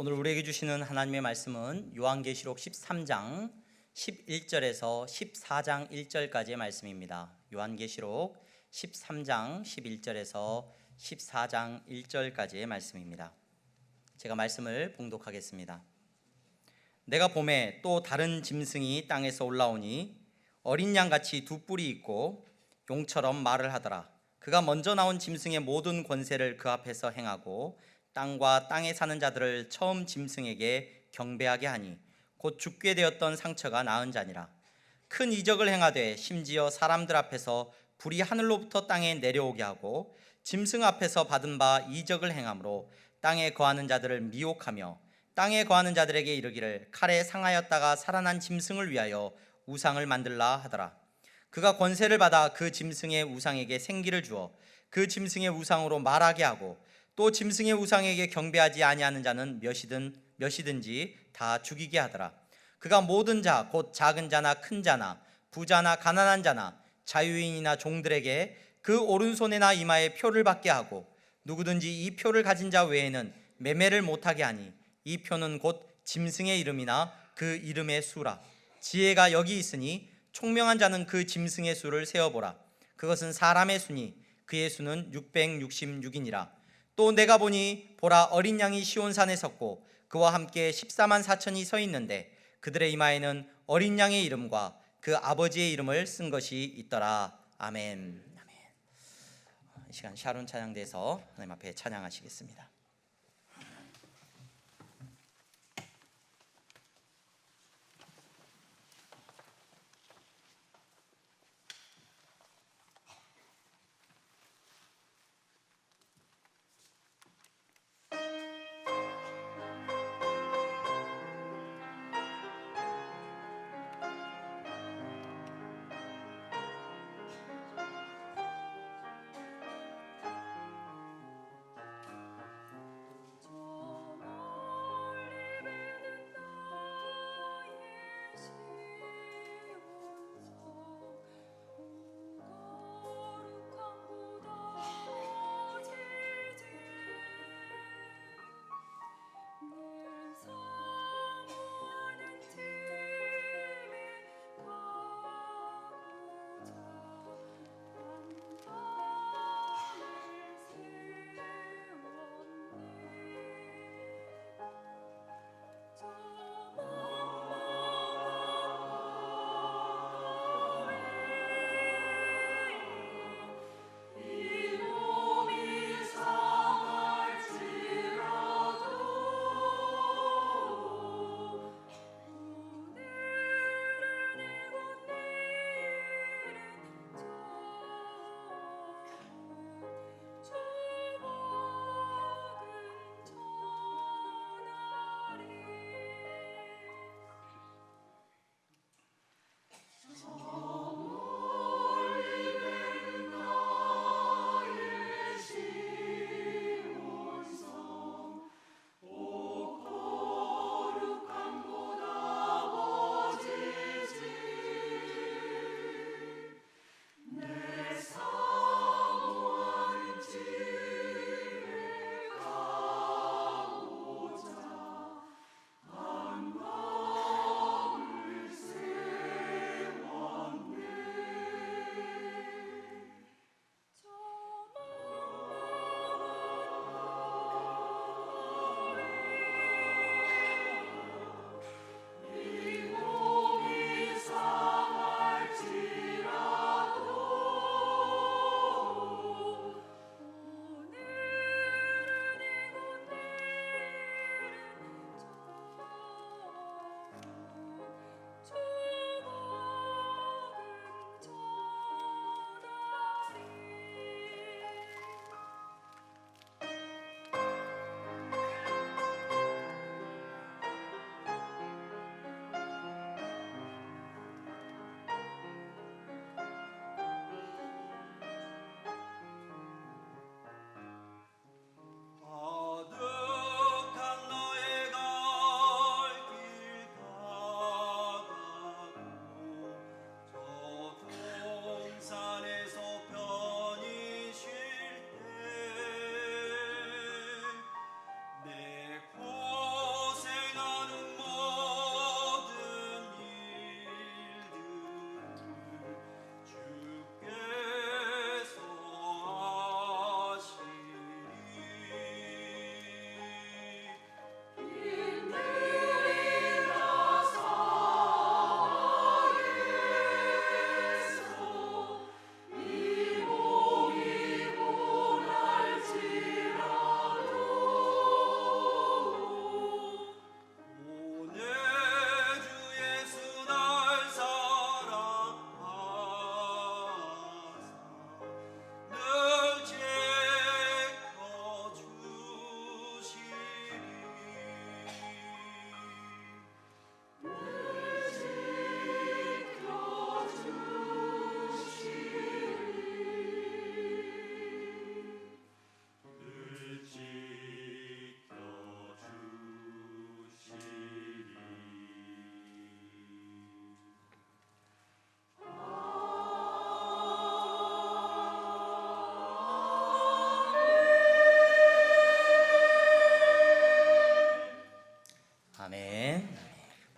오늘 우리에게 주시는 하나님의 말씀은 요한계시록 13장 11절에서 14장 1절까지의 말씀입니다. 요한계시록 13장 11절에서 14장 1절까지의 말씀입니다. 제가 말씀을 봉독하겠습니다. 내가 보매 또 다른 짐승이 땅에서 올라오니 어린 양같이 두 뿔이 있고 용처럼 말을 하더라. 그가 먼저 나온 짐승의 모든 권세를 그 앞에서 행하고 땅과 땅에 사는 자들을 처음 짐승에게 경배하게 하니 곧 죽게 되었던 상처가 나은 자니라. 큰 이적을 행하되 심지어 사람들 앞에서 불이 하늘로부터 땅에 내려오게 하고 짐승 앞에서 받은 바 이적을 행함으로 땅에 거하는 자들을 미혹하며 땅에 거하는 자들에게 이르기를 칼에 상하였다가 살아난 짐승을 위하여 우상을 만들라 하더라. 그가 권세를 받아 그 짐승의 우상에게 생기를 주어 그 짐승의 우상으로 말하게 하고 또 짐승의 우상에게 경배하지 아니하는 자는 몇이든지 다 죽이게 하더라. 그가 모든 자 곧 작은 자나 큰 자나 부자나 가난한 자나 자유인이나 종들에게 그 오른손에나 이마에 표를 받게 하고 누구든지 이 표를 가진 자 외에는 매매를 못하게 하니 이 표는 곧 짐승의 이름이나 그 이름의 수라. 지혜가 여기 있으니 총명한 자는 그 짐승의 수를 세어보라. 그것은 사람의 수니 그의 수는 666이니라. 또 내가 보니 보라, 어린 양이 시온산에 섰고 그와 함께 14만 4천이 서 있는데 그들의 이마에는 어린 양의 이름과 그 아버지의 이름을 쓴 것이 있더라. 아멘. 이 시간 샤론 찬양대에서 하나님 앞에 찬양하시겠습니다.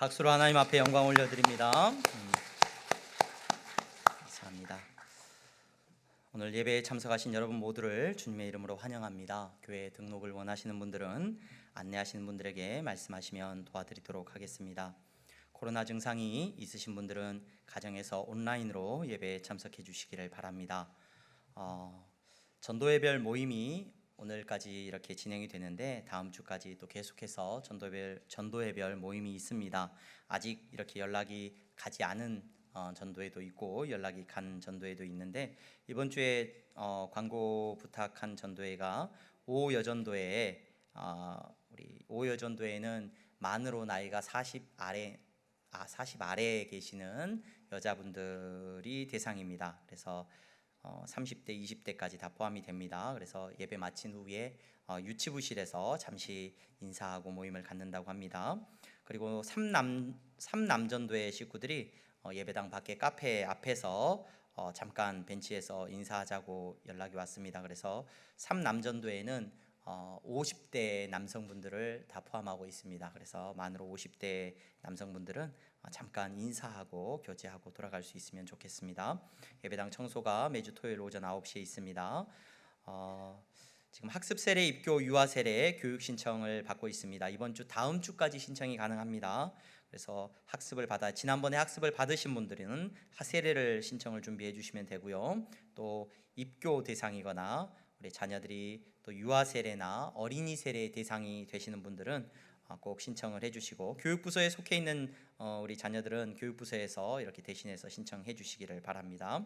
박수로 하나님 앞에 영광 올려드립니다. 감사합니다. 오늘 예배에 참석하신 여러분 모두를 주님의 이름으로 환영합니다. 교회 등록을 원하시는 분들은 안내하시는 분들에게 말씀하시면 도와드리도록 하겠습니다. 코로나 증상이 있으신 분들은 가정에서 온라인으로 예배에 참석해 주시기를 바랍니다. 전도회별 모임이 오늘까지 이렇게 진행이 되는데 다음 주까지 또 계속해서 전도회별 모임이 있습니다. 아직 이렇게 연락이 가지 않은 전도회도 있고 연락이 간 전도회도 있는데 이번 주에 광고 부탁한 전도회가 오여전도회에 우리 오여전도회는 만으로 나이가 40 아래에 계시는 여자분들이 대상입니다. 그래서 30대, 20대까지 다 포함이 됩니다. 그래서 예배 마친 후에 유치부실에서 잠시 인사하고 모임을 갖는다고 합니다. 그리고 삼남전도회 식구들이 예배당 밖에 카페 앞에서 잠깐 벤치에서 인사하자고 연락이 왔습니다. 그래서 삼남전도회는 50대 남성분들을 다 포함하고 있습니다. 그래서 만으로 50대 남성분들은 잠깐 인사하고 교제하고 돌아갈 수 있으면 좋겠습니다. 예배당 청소가 매주 토요일 오전 9시에 있습니다. 지금 학습 세례, 입교, 유아 세례 교육 신청을 받고 있습니다. 이번 주 다음 주까지 신청이 가능합니다. 그래서 지난번에 학습을 받으신 분들은 세례를 신청을 준비해 주시면 되고요. 또 입교 대상이거나 우리 자녀들이 또 유아 세례나 어린이 세례 대상이 되시는 분들은 꼭 신청을 해주시고 교육부서에 속해 있는 우리 자녀들은 교육부서에서 이렇게 대신해서 신청해 주시기를 바랍니다.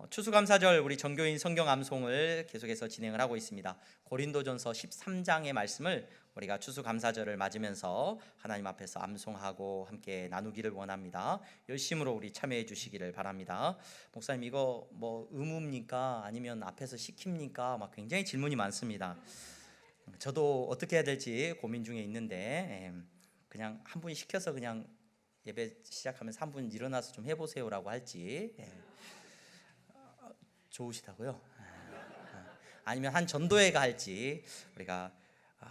추수감사절 우리 전교인 성경 암송을 계속해서 진행을 하고 있습니다. 고린도전서 13장의 말씀을 우리가 추수감사절을 맞으면서 하나님 앞에서 암송하고 함께 나누기를 원합니다. 열심으로 우리 참여해 주시기를 바랍니다. 목사님 이거 뭐 의무입니까? 아니면 앞에서 시킵니까? 막 굉장히 질문이 많습니다. 저도 어떻게 해야 될지 고민 중에 있는데 그냥 한 분 시켜서 그냥 예배 시작하면서 한 분 일어나서 좀 해보세요라고 할지 좋으시다고요? 아니면 한 전도회가 할지 우리가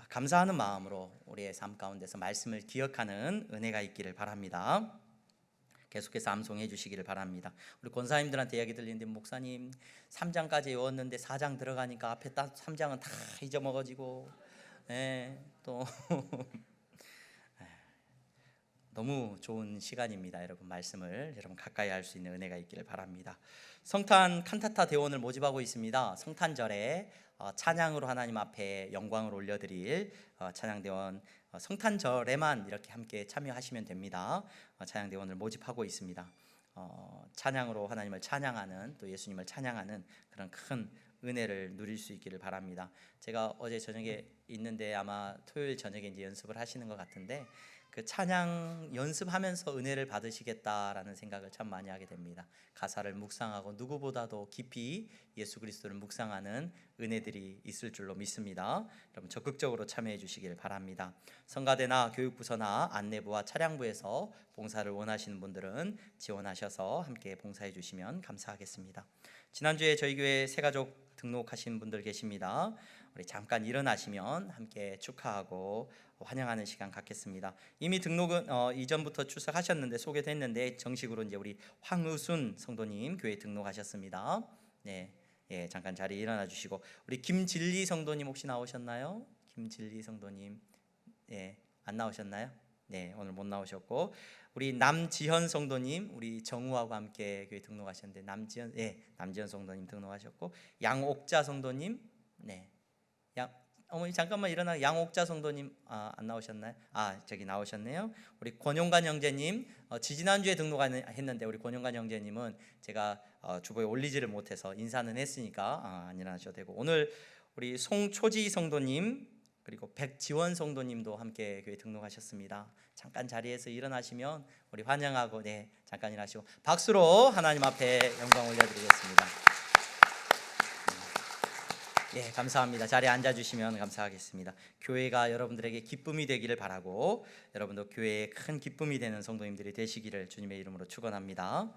감사하는 마음으로 우리의 삶 가운데서 말씀을 기억하는 은혜가 있기를 바랍니다. 계속해서 암송해 주시기를 바랍니다. 우리 권사님들한테 이야기 들리는데 목사님 3장까지 외웠는데 4장 들어가니까 앞에 딱 3장은 다 잊어먹어지고 또 너무 좋은 시간입니다. 여러분 말씀을 여러분 가까이 할 수 있는 은혜가 있기를 바랍니다. 성탄 칸타타 대원을 모집하고 있습니다. 성탄절에 찬양으로 하나님 앞에 영광을 올려드릴 찬양대원 성탄절에만 이렇게 함께 참여하시면 됩니다. 찬양대원을 모집하고 있습니다. 찬양으로 하나님을 찬양하는 또 예수님을 찬양하는 그런 큰 은혜를 누릴 수 있기를 바랍니다. 제가 어제 저녁에 있는데 아마 토요일 저녁에 이제 연습을 하시는 것 같은데 그 찬양 연습하면서 은혜를 받으시겠다라는 생각을 참 많이 하게 됩니다. 가사를 묵상하고 누구보다도 깊이 예수 그리스도를 묵상하는 은혜들이 있을 줄로 믿습니다. 여러분 적극적으로 참여해 주시길 바랍니다. 성가대나 교육부서나 안내부와 차량부에서 봉사를 원하시는 분들은 지원하셔서 함께 봉사해 주시면 감사하겠습니다. 지난주에 저희 교회 새가족 등록하신 분들 계십니다. 우리 잠깐 일어나시면 함께 축하하고 환영하는 시간 갖겠습니다. 이미 등록은 이전부터 출석하셨는데 소개됐는데 정식으로 이제 우리 황의순 성도님 교회 등록하셨습니다. 네, 잠깐 자리에 일어나 주시고 우리 김진리 성도님 혹시 나오셨나요? 김진리 성도님, 안 나오셨나요? 네, 오늘 못 나오셨고 우리 남지현 성도님 우리 정우하고 함께 교회 등록하셨는데 남지현 성도님 등록하셨고 양옥자 성도님, 어머니 잠깐만 일어나. 양옥자 성도님 안 나오셨나요? 저기 나오셨네요. 우리 권용관 형제님 지지난주에 등록했는데 우리 권용관 형제님은 제가 주보에 올리지를 못해서 인사는 했으니까 안 일어나셔도 되고 오늘 우리 송초지 성도님 그리고 백지원 성도님도 함께 교회 등록하셨습니다. 잠깐 자리에서 일어나시면 우리 환영하고 잠깐 일어나시고 박수로 하나님 앞에 영광 올려드리겠습니다. 감사합니다. 자리에 앉아주시면 감사하겠습니다. 교회가 여러분들에게 기쁨이 되기를 바라고 여러분도 교회에 큰 기쁨이 되는 성도님들이 되시기를 주님의 이름으로 축원합니다.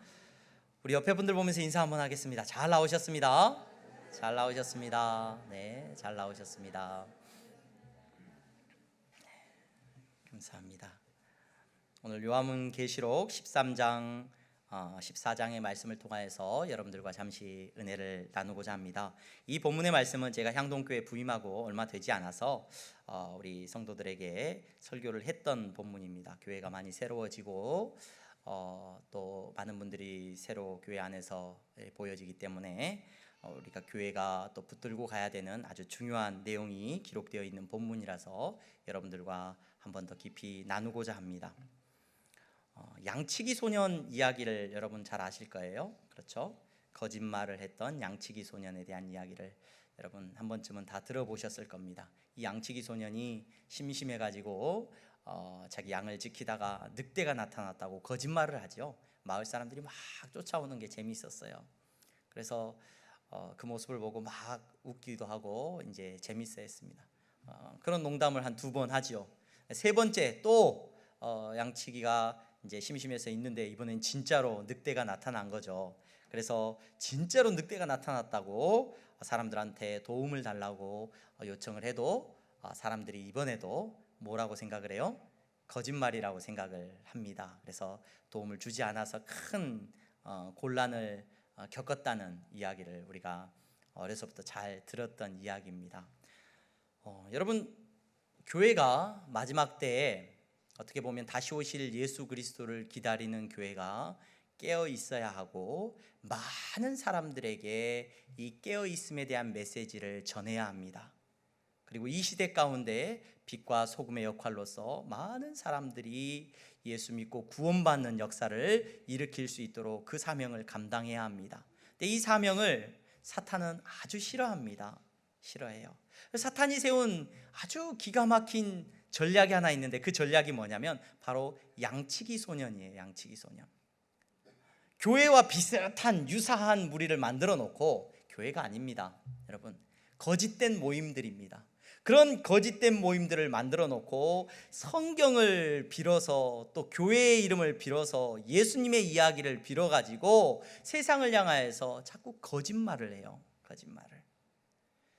우리 옆에 분들 보면서 인사 한번 하겠습니다. 잘 나오셨습니다. 잘 나오셨습니다. 잘 나오셨습니다. 감사합니다. 오늘 요한계시록 13장 14장의 말씀을 통하여서 여러분들과 잠시 은혜를 나누고자 합니다. 이 본문의 말씀은 제가 향동교회 부임하고 얼마 되지 않아서 우리 성도들에게 설교를 했던 본문입니다. 교회가 많이 새로워지고 또 많은 분들이 새로 교회 안에서 보여지기 때문에 우리가 교회가 또 붙들고 가야 되는 아주 중요한 내용이 기록되어 있는 본문이라서 여러분들과 한 번 더 깊이 나누고자 합니다. 양치기 소년 이야기를 여러분 잘 아실 거예요. 그렇죠? 거짓말을 했던 양치기 소년에 대한 이야기를 여러분 한 번쯤은 다 들어보셨을 겁니다. 이 양치기 소년이 심심해가지고 자기 양을 지키다가 늑대가 나타났다고 거짓말을 하죠. 마을 사람들이 막 쫓아오는 게 재미있었어요. 그래서 그 모습을 보고 막 웃기도 하고 이제 재밌어했습니다. 그런 농담을 한 2번 하죠. 세 번째 또 양치기가 이제 심심해서 있는데 이번엔 진짜로 늑대가 나타난 거죠. 그래서 진짜로 늑대가 나타났다고 사람들한테 도움을 달라고 요청을 해도 사람들이 이번에도 뭐라고 생각을 해요? 거짓말이라고 생각을 합니다. 그래서 도움을 주지 않아서 큰 곤란을 겪었다는 이야기를 우리가 어려서부터 잘 들었던 이야기입니다. 여러분, 교회가 마지막 때에 어떻게 보면 다시 오실 예수 그리스도를 기다리는 교회가 깨어 있어야 하고 많은 사람들에게 이 깨어 있음에 대한 메시지를 전해야 합니다. 그리고 이 시대 가운데 빛과 소금의 역할로서 많은 사람들이 예수 믿고 구원받는 역사를 일으킬 수 있도록 그 사명을 감당해야 합니다. 근데 이 사명을 사탄은 아주 싫어합니다. 싫어해요. 사탄이 세운 아주 기가 막힌 전략이 하나 있는데 그 전략이 뭐냐면 바로 양치기 소년이에요. 양치기 소년. 교회와 비슷한 유사한 무리를 만들어 놓고, 교회가 아닙니다. 여러분, 거짓된 모임들입니다. 그런 거짓된 모임들을 만들어 놓고 성경을 빌어서 또 교회의 이름을 빌어서 예수님의 이야기를 빌어 가지고 세상을 향하여서 자꾸 거짓말을 해요. 거짓말을.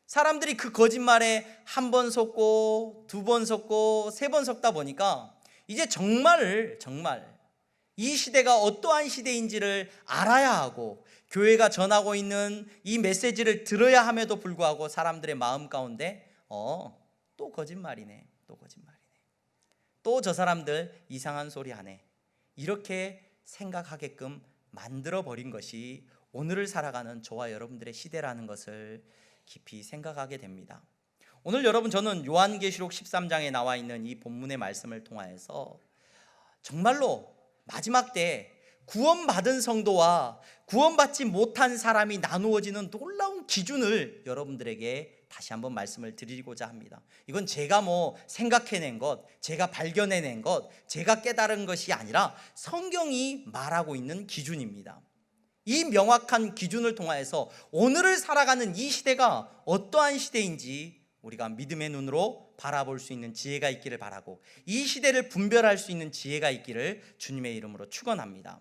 사람들이 그 거짓말에 1번 속고 2번 속고 3번 속다 보니까 이제 정말 이 시대가 어떠한 시대인지를 알아야 하고 교회가 전하고 있는 이 메시지를 들어야 함에도 불구하고 사람들의 마음 가운데 또 거짓말이네, 또 저 사람들 이상한 소리 하네, 이렇게 생각하게끔 만들어버린 것이 오늘을 살아가는 저와 여러분들의 시대라는 것을 깊이 생각하게 됩니다. 오늘 여러분, 저는 요한계시록 13장에 나와 있는 이 본문의 말씀을 통하여서 정말로 마지막 때 구원받은 성도와 구원받지 못한 사람이 나누어지는 놀라운 기준을 여러분들에게 다시 한번 말씀을 드리고자 합니다. 이건 제가 생각해낸 것, 제가 발견해낸 것, 제가 깨달은 것이 아니라 성경이 말하고 있는 기준입니다. 이 명확한 기준을 통하여서 오늘을 살아가는 이 시대가 어떠한 시대인지 우리가 믿음의 눈으로 바라볼 수 있는 지혜가 있기를 바라고, 이 시대를 분별할 수 있는 지혜가 있기를 주님의 이름으로 축원합니다.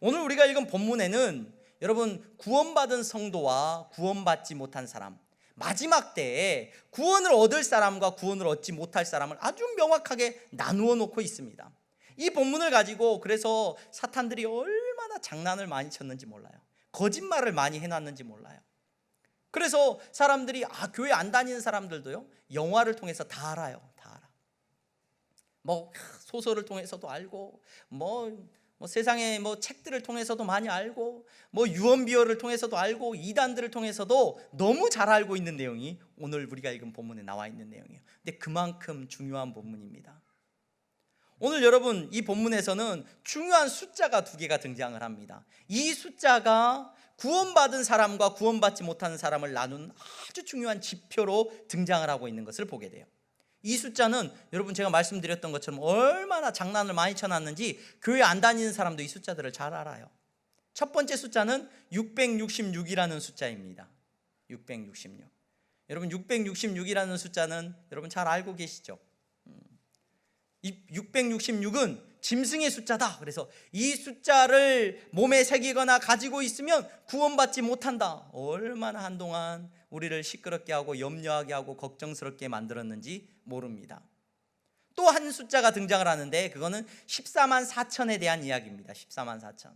오늘 우리가 읽은 본문에는 여러분, 구원받은 성도와 구원받지 못한 사람, 마지막 때에 구원을 얻을 사람과 구원을 얻지 못할 사람을 아주 명확하게 나누어 놓고 있습니다. 이 본문을 가지고 그래서 사탄들이 얼마나 장난을 많이 쳤는지 몰라요. 거짓말을 많이 해놨는지 몰라요. 그래서 사람들이 교회 안 다니는 사람들도요, 영화를 통해서 다 알아요. 다 알아. 소설을 통해서도 알고, 세상의 책들을 통해서도 많이 알고, 유언비어를 통해서도 알고, 이단들을 통해서도 너무 잘 알고 있는 내용이 오늘 우리가 읽은 본문에 나와 있는 내용이에요. 근데 그만큼 중요한 본문입니다. 오늘 여러분, 이 본문에서는 중요한 숫자가 2개가 등장을 합니다. 이 숫자가 구원받은 사람과 구원받지 못하는 사람을 나눈 아주 중요한 지표로 등장을 하고 있는 것을 보게 돼요. 이 숫자는 여러분, 제가 말씀드렸던 것처럼 얼마나 장난을 많이 쳐놨는지 교회 안 다니는 사람도 이 숫자들을 잘 알아요. 첫 번째 숫자는 666이라는 숫자입니다. 666. 여러분, 666이라는 숫자는 여러분 잘 알고 계시죠? 666은 짐승의 숫자다. 그래서 이 숫자를 몸에 새기거나 가지고 있으면 구원받지 못한다. 얼마나 한동안 우리를 시끄럽게 하고 염려하게 하고 걱정스럽게 만들었는지 모릅니다. 또 한 숫자가 등장을 하는데 그거는 14만 4천에 대한 이야기입니다. 14만 4천.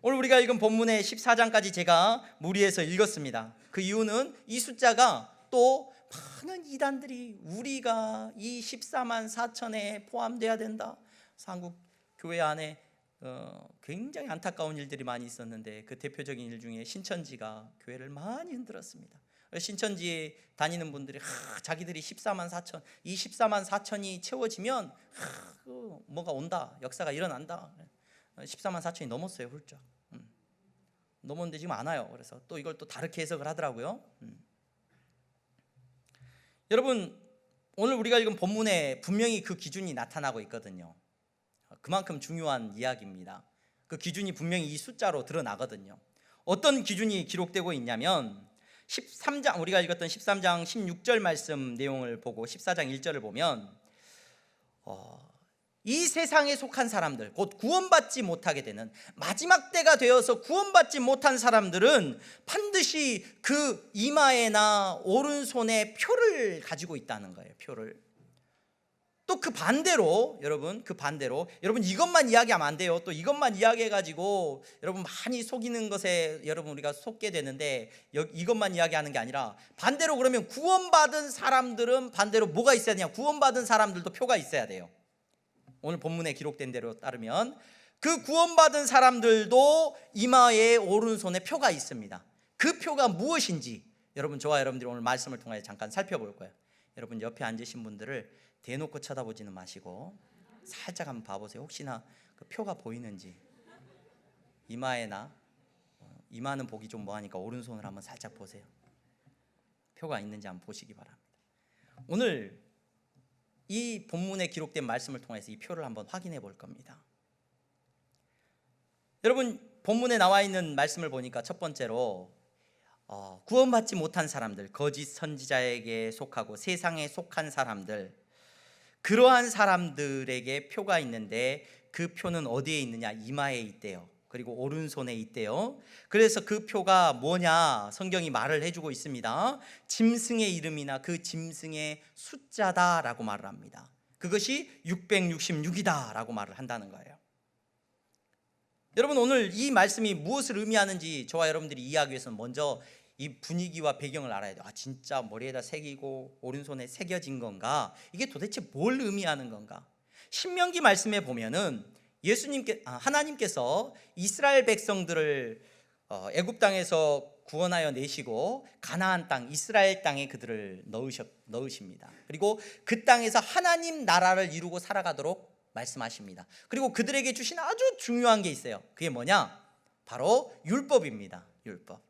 오늘 우리가 읽은 본문의 14장까지 제가 무리해서 읽었습니다. 그 이유는 이 숫자가 또 많은 이단들이 우리가 이 14만 4천에 포함돼야 된다. 한국 교회 안에 굉장히 안타까운 일들이 많이 있었는데 그 대표적인 일 중에 신천지가 교회를 많이 흔들었습니다. 신천지에 다니는 분들이 자기들이 14만 4천, 이 14만 4천이 채워지면 뭐가 온다, 역사가 일어난다. 14만 4천이 넘었어요. 훌쩍 넘었는데 지금 안 와요. 그래서 또 이걸 또 다르게 해석을 하더라고요. 여러분, 오늘 우리가 읽은 본문에 분명히 그 기준이 나타나고 있거든요. 그만큼 중요한 이야기입니다. 그 기준이 분명히 이 숫자로 드러나거든요. 어떤 기준이 기록되고 있냐면 13장, 우리가 읽었던 13장 16절 말씀 내용을 보고 14장 1절을 보면 이 세상에 속한 사람들, 곧 구원받지 못하게 되는 마지막 때가 되어서 구원받지 못한 사람들은 반드시 그 이마에나 오른손에 표를 가지고 있다는 거예요. 표를. 또 그 반대로 여러분 이것만 이야기하면 안 돼요. 또 이것만 이야기해가지고 여러분 많이 속이는 것에 여러분 우리가 속게 되는데, 이것만 이야기하는 게 아니라 반대로 그러면 구원받은 사람들은 반대로 뭐가 있어야 되냐? 구원받은 사람들도 표가 있어야 돼요. 오늘 본문에 기록된 대로 따르면 그 구원받은 사람들도 이마에 오른손에 표가 있습니다. 그 표가 무엇인지 저와 여러분들이 오늘 말씀을 통해 잠깐 살펴볼 거예요. 여러분 옆에 앉으신 분들을 대놓고 쳐다보지는 마시고 살짝 한번 봐보세요. 혹시나 그 표가 보이는지. 이마에나 이마는 보기 좀 뭐하니까 오른손을 한번 살짝 보세요. 표가 있는지 한번 보시기 바랍니다. 오늘 이 본문에 기록된 말씀을 통해서 이 표를 한번 확인해 볼 겁니다. 여러분, 본문에 나와 있는 말씀을 보니까 첫 번째로 구원받지 못한 사람들, 거짓 선지자에게 속하고 세상에 속한 사람들, 그러한 사람들에게 표가 있는데 그 표는 어디에 있느냐? 이마에 있대요. 그리고 오른손에 있대요. 그래서 그 표가 뭐냐? 성경이 말을 해주고 있습니다. 짐승의 이름이나 그 짐승의 숫자다라고 말을 합니다. 그것이 666이다 라고 말을 한다는 거예요. 여러분, 오늘 이 말씀이 무엇을 의미하는지 저와 여러분들이 이해하기 위해서는 먼저 이 분위기와 배경을 알아야 돼요. 진짜 머리에다 새기고 오른손에 새겨진 건가? 이게 도대체 뭘 의미하는 건가? 신명기 말씀에 보면은 하나님께서 이스라엘 백성들을 애굽 땅에서 구원하여 내시고 가나안 땅, 이스라엘 땅에 그들을 넣으십니다. 그리고 그 땅에서 하나님 나라를 이루고 살아가도록 말씀하십니다. 그리고 그들에게 주신 아주 중요한 게 있어요. 그게 뭐냐? 바로 율법입니다. 율법.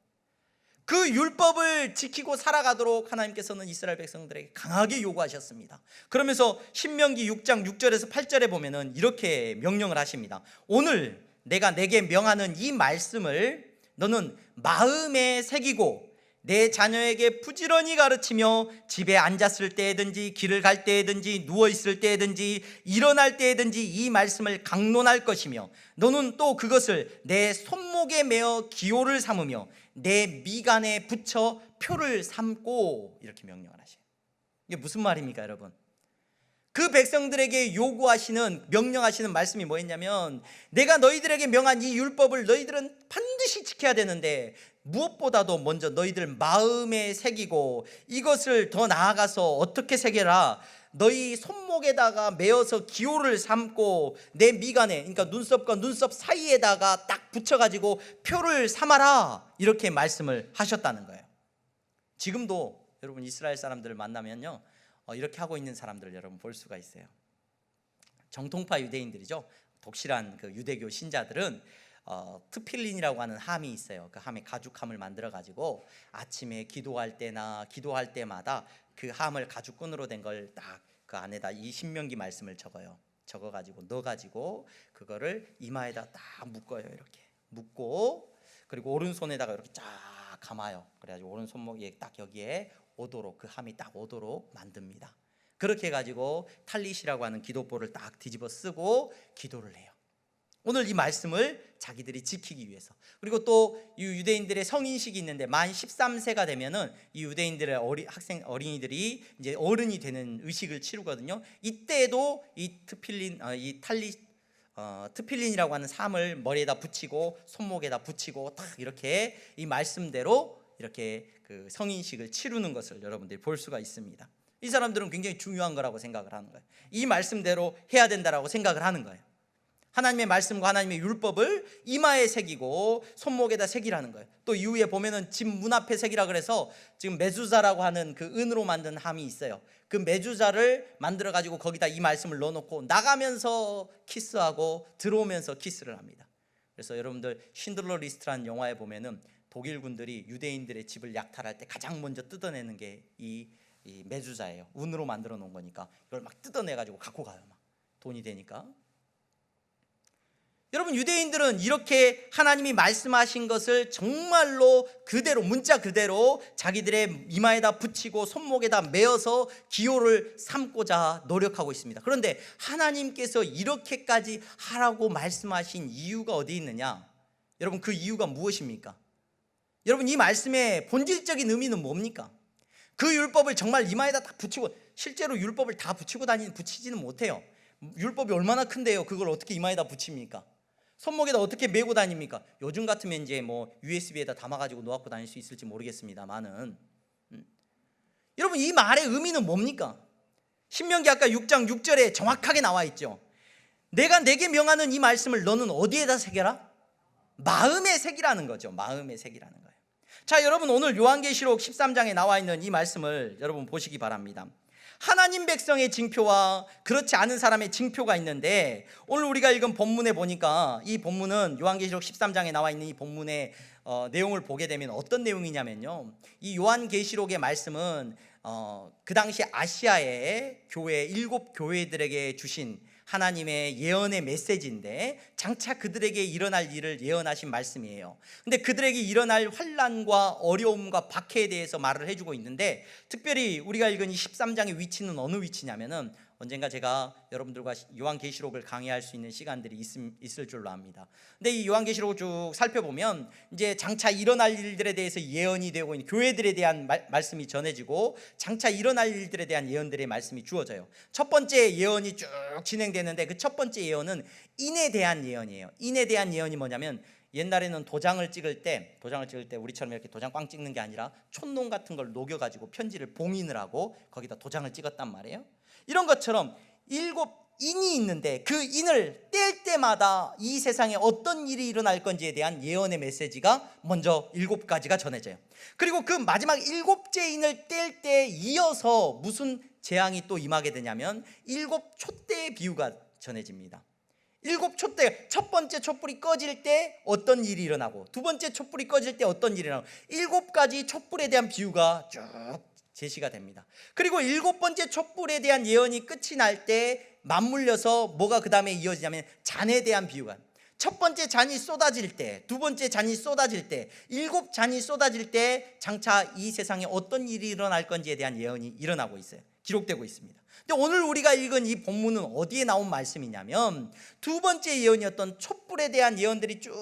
그 율법을 지키고 살아가도록 하나님께서는 이스라엘 백성들에게 강하게 요구하셨습니다. 그러면서 신명기 6장 6절에서 8절에 보면은 이렇게 명령을 하십니다. 오늘 내가 내게 명하는 이 말씀을 너는 마음에 새기고 내 자녀에게 부지런히 가르치며 집에 앉았을 때든지 길을 갈 때든지 누워있을 때든지 일어날 때든지 이 말씀을 강론할 것이며 너는 또 그것을 내 손목에 메어 기호를 삼으며 내 미간에 붙여 표를 삼고, 이렇게 명령을 하셔요. 이게 무슨 말입니까 여러분? 그 백성들에게 요구하시는, 명령하시는 말씀이 뭐였냐면 내가 너희들에게 명한 이 율법을 너희들은 반드시 지켜야 되는데 무엇보다도 먼저 너희들 마음에 새기고 이것을 더 나아가서 어떻게 새겨라? 너희 손목에다가 메어서 기호를 삼고 내 미간에, 그러니까 눈썹과 눈썹 사이에다가 딱 붙여가지고 표를 삼아라, 이렇게 말씀을 하셨다는 거예요. 지금도 여러분 이스라엘 사람들을 만나면요 이렇게 하고 있는 사람들을 여러분 볼 수가 있어요. 정통파 유대인들이죠. 독실한 그 유대교 신자들은 트필린이라고 하는 함이 있어요. 그 함에 가죽함을 만들어 가지고 아침에 기도할 때나 기도할 때마다 그 함을 가죽끈으로 된 걸 딱 그 안에다 이 신명기 말씀을 적어 가지고 넣어 가지고 그거를 이마에다 딱 묶어요. 이렇게 묶고 그리고 오른손에다가 이렇게 쫙 감아요. 그래가지고 오른손목에 딱 여기에 오도록, 그 함이 딱 오도록 만듭니다. 그렇게 해가지고 탈릿이라고 하는 기도보를 딱 뒤집어 쓰고 기도를 해요. 오늘 이 말씀을 자기들이 지키기 위해서. 그리고 또 이 유대인들의 성인식이 있는데 만 13세가 되면은 이 유대인들의 어린이들이 이제 어른이 되는 의식을 치르거든요. 이때도 이 트필린이라고 하는 삼을 머리에다 붙이고 손목에다 붙이고 딱 이렇게 이 말씀대로 이렇게 그 성인식을 치르는 것을 여러분들이 볼 수가 있습니다. 이 사람들은 굉장히 중요한 거라고 생각을 하는 거예요. 이 말씀대로 해야 된다라고 생각을 하는 거예요. 하나님의 말씀과 하나님의 율법을 이마에 새기고 손목에다 새기라는 거예요. 또 이후에 보면은 집 문 앞에 새기라 그래서 지금 메주자라고 하는 그 은으로 만든 함이 있어요. 그 메주자를 만들어 가지고 거기다 이 말씀을 넣어놓고 나가면서 키스하고 들어오면서 키스를 합니다. 그래서 여러분들 신들러 리스트라는 영화에 보면은 독일 군들이 유대인들의 집을 약탈할 때 가장 먼저 뜯어내는 게 이 메주자예요. 은으로 만들어 놓은 거니까 이걸 막 뜯어내 가지고 갖고 가요. 막 돈이 되니까. 여러분, 유대인들은 이렇게 하나님이 말씀하신 것을 정말로 그대로 문자 그대로 자기들의 이마에다 붙이고 손목에다 메어서 기호를 삼고자 노력하고 있습니다. 그런데 하나님께서 이렇게까지 하라고 말씀하신 이유가 어디 있느냐? 여러분, 그 이유가 무엇입니까? 여러분, 이 말씀의 본질적인 의미는 뭡니까? 그 율법을 정말 이마에다 딱 붙이고, 실제로 율법을 다 붙이지는 못해요. 율법이 얼마나 큰데요? 그걸 어떻게 이마에다 붙입니까? 손목에다 어떻게 메고 다닙니까? 요즘 같으면 이제 뭐 USB에다 담아가지고 놓고 다닐 수 있을지 모르겠습니다만은, 여러분, 이 말의 의미는 뭡니까? 신명기 아까 6장 6절에 정확하게 나와 있죠. 내가 내게 명하는 이 말씀을 너는 어디에다 새겨라? 마음에 새기라는 거죠. 마음에 새기라는 거예요. 자, 여러분, 오늘 요한계시록 13장에 나와 있는 이 말씀을 여러분 보시기 바랍니다. 하나님 백성의 징표와 그렇지 않은 사람의 징표가 있는데, 오늘 우리가 읽은 본문에 보니까 이 본문은 요한계시록 13장에 나와 있는 이 본문의 내용을 보게 되면 어떤 내용이냐면요, 이 요한계시록의 말씀은 그 당시 아시아의 교회 7교회들에게 주신 하나님의 예언의 메시지인데, 장차 그들에게 일어날 일을 예언하신 말씀이에요. 근데 그들에게 일어날 환난과 어려움과 박해에 대해서 말을 해주고 있는데, 특별히 우리가 읽은 이 13장의 위치는 어느 위치냐면은, 언젠가 제가 여러분들과 요한계시록을 강의할 수 있는 시간들이 있을 줄로 압니다. 근데 이 요한계시록을 쭉 살펴보면 이제 장차 일어날 일들에 대해서 예언이 되고 있는 교회들에 대한 말씀이 전해지고, 장차 일어날 일들에 대한 예언들의 말씀이 주어져요. 첫 번째 예언이 쭉 진행되는데, 그 첫 번째 예언은 인에 대한 예언이에요. 인에 대한 예언이 뭐냐면, 옛날에는 도장을 찍을 때 우리처럼 이렇게 도장 꽝 찍는 게 아니라 촛농 같은 걸 녹여가지고 편지를 봉인을 하고 거기다 도장을 찍었단 말이에요. 이런 것처럼 7인이 있는데, 그 인을 뗄 때마다 이 세상에 어떤 일이 일어날 건지에 대한 예언의 메시지가 먼저 7가지가 전해져요. 그리고 그 마지막 7째 인을 뗄 때 이어서 무슨 재앙이 또 임하게 되냐면 7촛대의 비유가 전해집니다. 7촛대, 첫 번째 촛불이 꺼질 때 어떤 일이 일어나고, 두 번째 촛불이 꺼질 때 어떤 일이 일어나고, 7가지 촛불에 대한 비유가 쭉 제시가 됩니다. 그리고 7번째 촛불에 대한 예언이 끝이 날 때 맞물려서 뭐가 그 다음에 이어지냐면 잔에 대한 비유가, 첫 번째 잔이 쏟아질 때, 두 번째 잔이 쏟아질 때, 7잔이 쏟아질 때 장차 이 세상에 어떤 일이 일어날 건지에 대한 예언이 일어나고 있어요. 기록되고 있습니다. 근데 오늘 우리가 읽은 이 본문은 어디에 나온 말씀이냐면, 두 번째 예언이었던 촛불에 대한 예언들이 쭉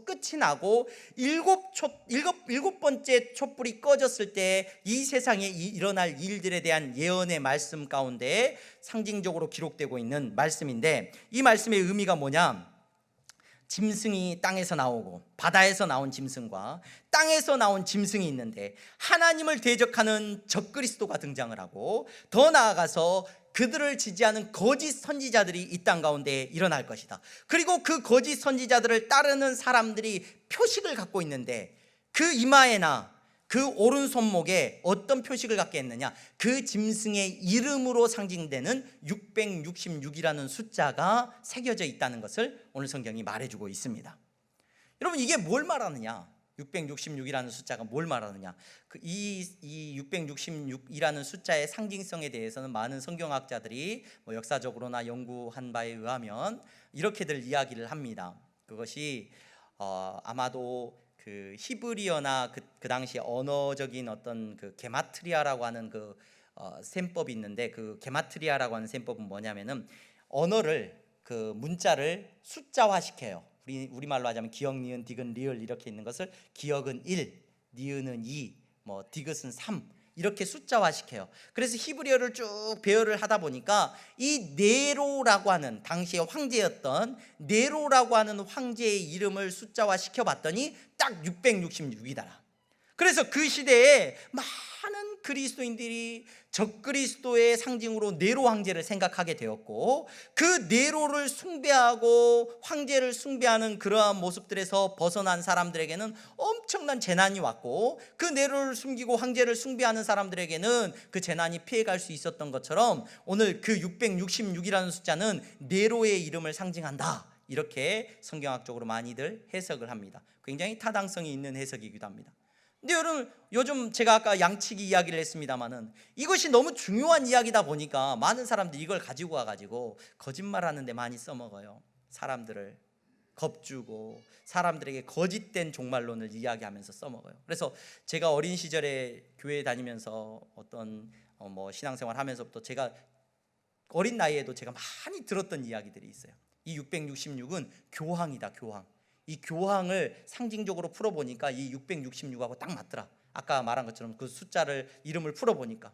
끝이 나고 일곱 번째 촛불이 꺼졌을 때 이 세상에 일어날 일들에 대한 예언의 말씀 가운데 상징적으로 기록되고 있는 말씀인데, 이 말씀의 의미가 뭐냐? 짐승이 땅에서 나오고 바다에서 나온 짐승과 땅에서 나온 짐승이 있는데, 하나님을 대적하는 적그리스도가 등장을 하고, 더 나아가서 그들을 지지하는 거짓 선지자들이 이 땅 가운데 일어날 것이다. 그리고 그 거짓 선지자들을 따르는 사람들이 표식을 갖고 있는데, 그 이마에나 그 오른손목에 어떤 표식을 갖게 했느냐? 그 짐승의 이름으로 상징되는 666이라는 숫자가 새겨져 있다는 것을 오늘 성경이 말해주고 있습니다. 여러분, 이게 뭘 말하느냐? 666이라는 숫자가 뭘 말하느냐? 이 666이라는 숫자의 상징성에 대해서는 많은 성경학자들이 역사적으로나 연구한 바에 의하면 이렇게들 이야기를 합니다. 그것이 아마도 그 히브리어나 그 당시 언어적인 어떤 그 게마트리아라고 하는 그 셈법이 있는데, 그 게마트리아라고 하는 셈법은 뭐냐면은 언어를 그 문자를 숫자화 시켜요. 우리말로 하자면 기역, 니은, 디귿, 리을 이렇게 있는 것을 기역은 1, 니은은 2, 뭐 디귿은 3 이렇게 숫자화 시켜요. 그래서 히브리어를 쭉 배열을 하다 보니까 이 네로라고 하는 당시의 황제였던 네로라고 하는 황제의 이름을 숫자화 시켜봤더니 딱 666이더라. 그래서 그 시대에 많은 그리스도인들이 적그리스도의 상징으로 네로 황제를 생각하게 되었고, 그 네로를 숭배하고 황제를 숭배하는 그러한 모습들에서 벗어난 사람들에게는 엄청난 재난이 왔고, 그 네로를 숨기고 황제를 숭배하는 사람들에게는 그 재난이 피해갈 수 있었던 것처럼 오늘 그 666이라는 숫자는 네로의 이름을 상징한다, 이렇게 성경학적으로 많이들 해석을 합니다. 굉장히 타당성이 있는 해석이기도 합니다. 근데 여러분, 요즘 제가 아까 양치기 이야기를 했습니다마는 이것이 너무 중요한 이야기다 보니까 많은 사람들이 이걸 가지고 와가지고 거짓말하는 데 많이 써먹어요. 사람들을 겁주고 사람들에게 거짓된 종말론을 이야기하면서 써먹어요. 그래서 제가 어린 시절에 교회 다니면서 어떤 신앙생활 하면서부터 제가 어린 나이에도 제가 많이 들었던 이야기들이 있어요. 이 666은 교황이다, 교황. 이 교황을 상징적으로 풀어보니까 이 666하고 딱 맞더라. 아까 말한 것처럼 그 숫자를 이름을 풀어보니까.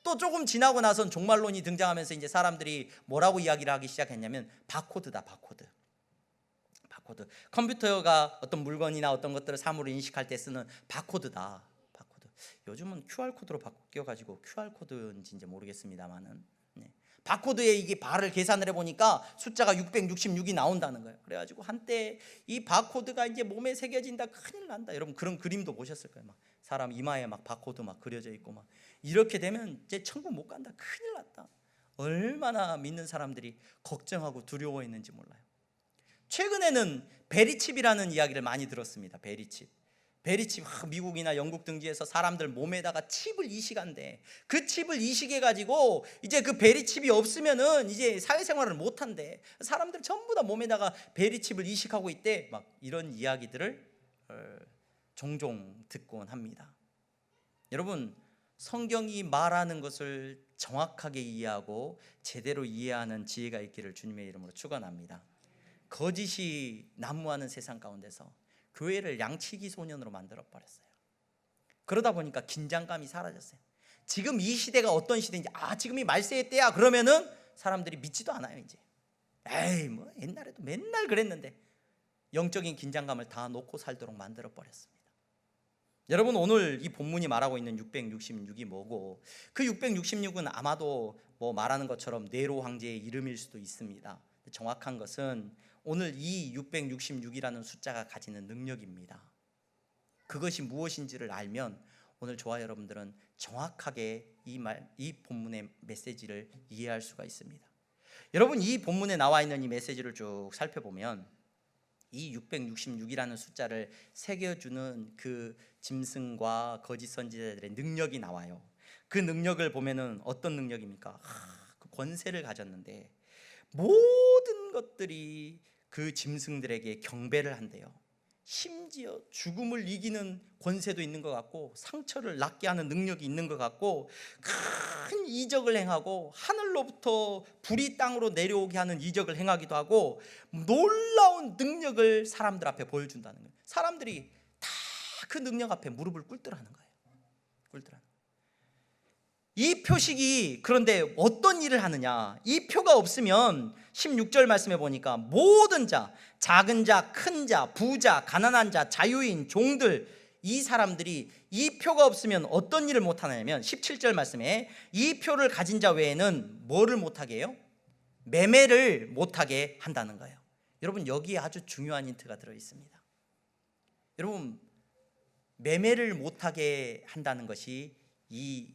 또 조금 지나고 나선 종말론이 등장하면서 이제 사람들이 뭐라고 이야기를 하기 시작했냐면 바코드다, 바코드. 바코드. 컴퓨터가 어떤 물건이나 어떤 것들을 사물을 인식할 때 쓰는 바코드다, 바코드. 요즘은 QR코드로 바뀌어가지고 QR코드인지 이제 모르겠습니다만은, 바코드에 이게 바를 계산을 해보니까 숫자가 666이 나온다는 거예요. 그래가지고 한때 이 바코드가 이제 몸에 새겨진다, 큰일 난다. 여러분 그런 그림도 보셨을 거예요. 막 사람 이마에 막 바코드 막 그려져 있고 막 이렇게 되면 이제 천국 못 간다, 큰일 났다. 얼마나 믿는 사람들이 걱정하고 두려워했는지 몰라요. 최근에는 베리칩이라는 이야기를 많이 들었습니다. 베리칩. 미국이나 영국 등지에서 사람들 몸에다가 칩을 이식한대. 그 칩을 이식해 가지고 이제 그 베리칩이 없으면은 이제 사회생활을 못 한대. 사람들 전부 다 몸에다가 베리칩을 이식하고 있대. 막 이런 이야기들을 종종 듣곤 합니다. 여러분, 성경이 말하는 것을 정확하게 이해하고 제대로 이해하는 지혜가 있기를 주님의 이름으로 축원합니다. 거짓이 난무하는 세상 가운데서 교회를 양치기 소년으로 만들어 버렸어요. 그러다 보니까 긴장감이 사라졌어요. 지금 이 시대가 어떤 시대인지, 지금이 말세의 때야 그러면은 사람들이 믿지도 않아요. 이제 에이 뭐 옛날에도 맨날 그랬는데, 영적인 긴장감을 다 놓고 살도록 만들어 버렸습니다. 여러분, 오늘 이 본문이 말하고 있는 666이 뭐고, 그 666은 아마도 뭐 말하는 것처럼 네로 황제의 이름일 수도 있습니다. 정확한 것은 오늘 이 666이라는 숫자가 가지는 능력입니다. 그것이 무엇인지를 알면 오늘 저와 여러분들은 정확하게 이 본문의 메시지를 이해할 수가 있습니다. 여러분, 이 본문에 나와 있는 이 메시지를 쭉 살펴보면 이 666이라는 숫자를 새겨주는 그 짐승과 거짓 선지자들의 능력이 나와요. 그 능력을 보면은 어떤 능력입니까? 그 권세를 가졌는데 모든 것들이 그 짐승들에게 경배를 한대요. 심지어 죽음을 이기는 권세도 있는 것 같고, 상처를 낫게 하는 능력이 있는 것 같고, 큰 이적을 행하고 하늘로부터 불이 땅으로 내려오게 하는 이적을 행하기도 하고, 놀라운 능력을 사람들 앞에 보여준다는 거예요. 사람들이 다 그 능력 앞에 무릎을 꿇더라는 거예요. 꿇더라는 거예요. 이 표식이 그런데 어떤 일을 하느냐, 이 표가 없으면 16절 말씀해 보니까 모든 자, 작은 자, 큰 자, 부자, 가난한 자, 자유인, 종들, 이 사람들이 이 표가 없으면 어떤 일을 못하냐면 17절 말씀에 이 표를 가진 자 외에는 뭐를 못하게 해요? 매매를 못하게 한다는 거예요. 여러분, 여기에 아주 중요한 힌트가 들어있습니다. 여러분, 매매를 못하게 한다는 것이 이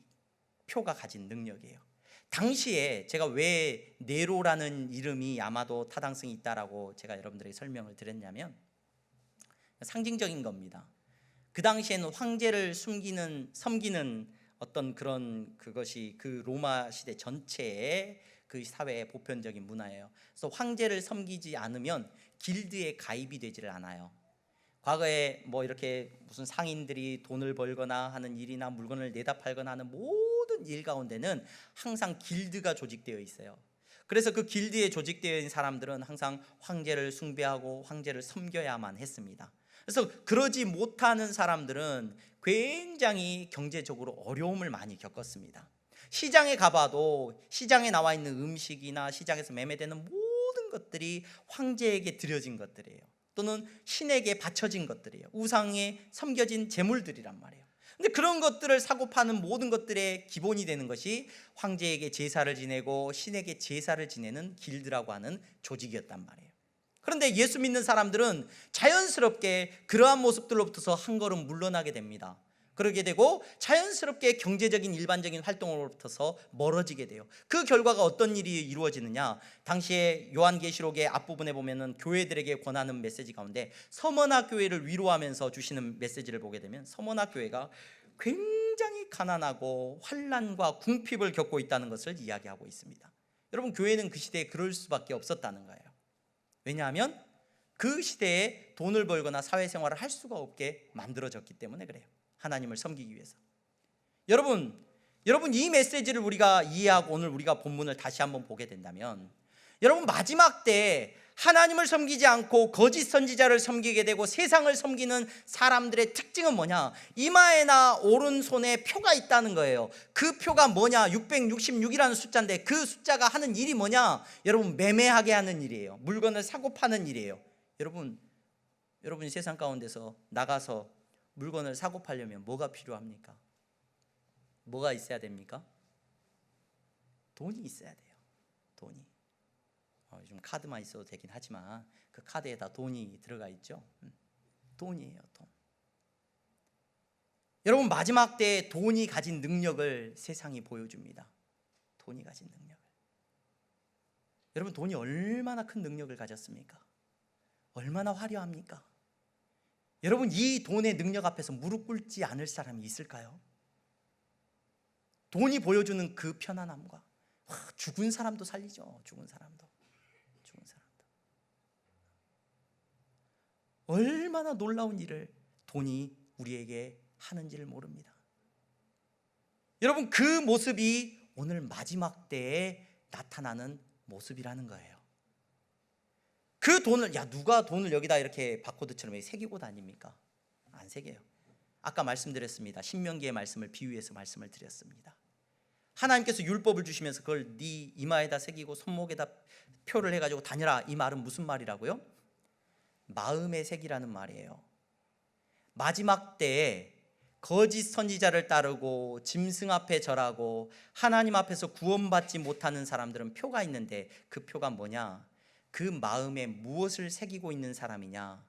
표가 가진 능력이에요. 당시에 제가 왜 네로라는 이름이 아마도 타당성이 있다라고 제가 여러분들에게 설명을 드렸냐면, 상징적인 겁니다. 그 당시에는 황제를 섬기는 어떤 그런 그것이 그 로마 시대 전체의 그 사회의 보편적인 문화예요. 그래서 황제를 섬기지 않으면 길드에 가입이 되지를 않아요. 과거에 뭐 이렇게 무슨 상인들이 돈을 벌거나 하는 일이나 물건을 내다 팔거나 하는 모든 일 가운데는 항상 길드가 조직되어 있어요. 그래서 그 길드에 조직되어 있는 사람들은 항상 황제를 숭배하고 황제를 섬겨야만 했습니다. 그래서 그러지 못하는 사람들은 굉장히 경제적으로 어려움을 많이 겪었습니다. 시장에 가봐도 시장에 나와 있는 음식이나 시장에서 매매되는 모든 것들이 황제에게 드려진 것들이에요. 또는 신에게 바쳐진 것들이에요. 우상에 섬겨진 제물들이란 말이에요. 근데 그런 것들을 사고 파는 모든 것들의 기본이 되는 것이 황제에게 제사를 지내고 신에게 제사를 지내는 길드라고 하는 조직이었단 말이에요. 그런데 예수 믿는 사람들은 자연스럽게 그러한 모습들로부터 한 걸음 물러나게 됩니다. 그러게 되고 자연스럽게 경제적인 일반적인 활동으로부터 멀어지게 돼요. 그 결과가 어떤 일이 이루어지느냐, 당시에 요한계시록의 앞부분에 보면은 교회들에게 권하는 메시지 가운데 서머나 교회를 위로하면서 주시는 메시지를 보게 되면 서머나 교회가 굉장히 가난하고 환난과 궁핍을 겪고 있다는 것을 이야기하고 있습니다. 여러분, 교회는 그 시대에 그럴 수밖에 없었다는 거예요. 왜냐하면 그 시대에 돈을 벌거나 사회생활을 할 수가 없게 만들어졌기 때문에 그래요. 하나님을 섬기기 위해서. 여러분 이 메시지를 우리가 이해하고 오늘 우리가 본문을 다시 한번 보게 된다면, 여러분, 마지막 때에 하나님을 섬기지 않고 거짓 선지자를 섬기게 되고 세상을 섬기는 사람들의 특징은 뭐냐? 이마에나 오른손에 표가 있다는 거예요. 그 표가 뭐냐? 666이라는 숫자인데 그 숫자가 하는 일이 뭐냐? 여러분, 매매하게 하는 일이에요. 물건을 사고 파는 일이에요. 여러분이 세상 가운데서 나가서 물건을 사고 팔려면 뭐가 필요합니까? 뭐가 있어야 됩니까? 돈이 있어야 돼요. 돈이. 요즘 카드만 있어도 되긴 하지만 그 카드에다 돈이 들어가 있죠. 돈이에요, 돈. 여러분, 마지막 때에 돈이 가진 능력을 세상이 보여줍니다. 돈이 가진 능력을. 여러분, 돈이 얼마나 큰 능력을 가졌습니까? 얼마나 화려합니까? 여러분, 이 돈의 능력 앞에서 무릎 꿇지 않을 사람이 있을까요? 돈이 보여주는 그 편안함과 죽은 사람도 살리죠. 죽은 사람도. 얼마나 놀라운 일을 돈이 우리에게 하는지를 모릅니다. 여러분, 그 모습이 오늘 마지막 때에 나타나는 모습이라는 거예요. 그 돈을, 누가 돈을 여기다 이렇게 바코드처럼 새기고 다닙니까? 안 새겨요. 아까 말씀드렸습니다. 신명기의 말씀을 비유해서 말씀을 드렸습니다. 하나님께서 율법을 주시면서 그걸 네 이마에다 새기고 손목에다 표를 해가지고 다녀라, 이 말은 무슨 말이라고요? 마음의 색이라는 말이에요. 마지막 때에 거짓 선지자를 따르고 짐승 앞에 절하고 하나님 앞에서 구원받지 못하는 사람들은 표가 있는데 그 표가 뭐냐? 그 마음에 무엇을 새기고 있는 사람이냐?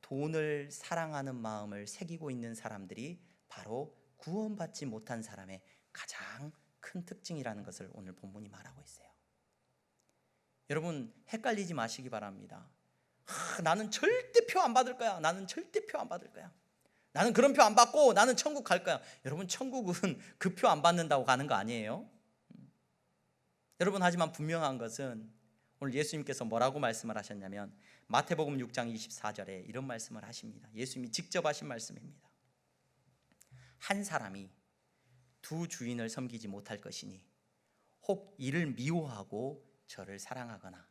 돈을 사랑하는 마음을 새기고 있는 사람들이 바로 구원받지 못한 사람의 가장 큰 특징이라는 것을 오늘 본문이 말하고 있어요. 여러분, 헷갈리지 마시기 바랍니다. 나는 절대 표 안 받을 거야. 나는 절대 표 안 받을 거야. 나는 그런 표 안 받고 나는 천국 갈 거야. 여러분, 천국은 그 표 안 받는다고 가는 거 아니에요? 여러분, 하지만 분명한 것은 오늘 예수님께서 뭐라고 말씀을 하셨냐면 마태복음 6장 24절에 이런 말씀을 하십니다. 예수님이 직접 하신 말씀입니다. 한 사람이 두 주인을 섬기지 못할 것이니 혹 이를 미워하고 저를 사랑하거나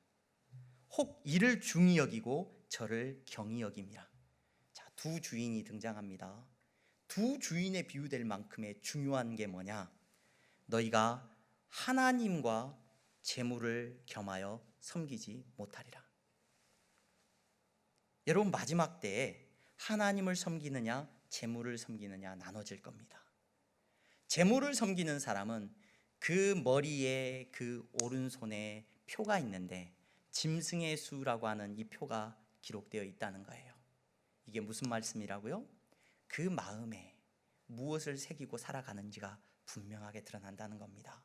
혹 이를 중히 여기고 저를 경히 여김이라. 자, 두 주인이 등장합니다. 두 주인에 비유될 만큼의 중요한 게 뭐냐? 너희가 하나님과 재물을 겸하여 섬기지 못하리라. 여러분, 마지막 때에 하나님을 섬기느냐 재물을 섬기느냐 나눠질 겁니다. 재물을 섬기는 사람은 그 머리에 그 오른손에 표가 있는데 짐승의 수라고 하는 이 표가 기록되어 있다는 거예요. 이게 무슨 말씀이라고요? 그 마음에 무엇을 새기고 살아가는지가 분명하게 드러난다는 겁니다.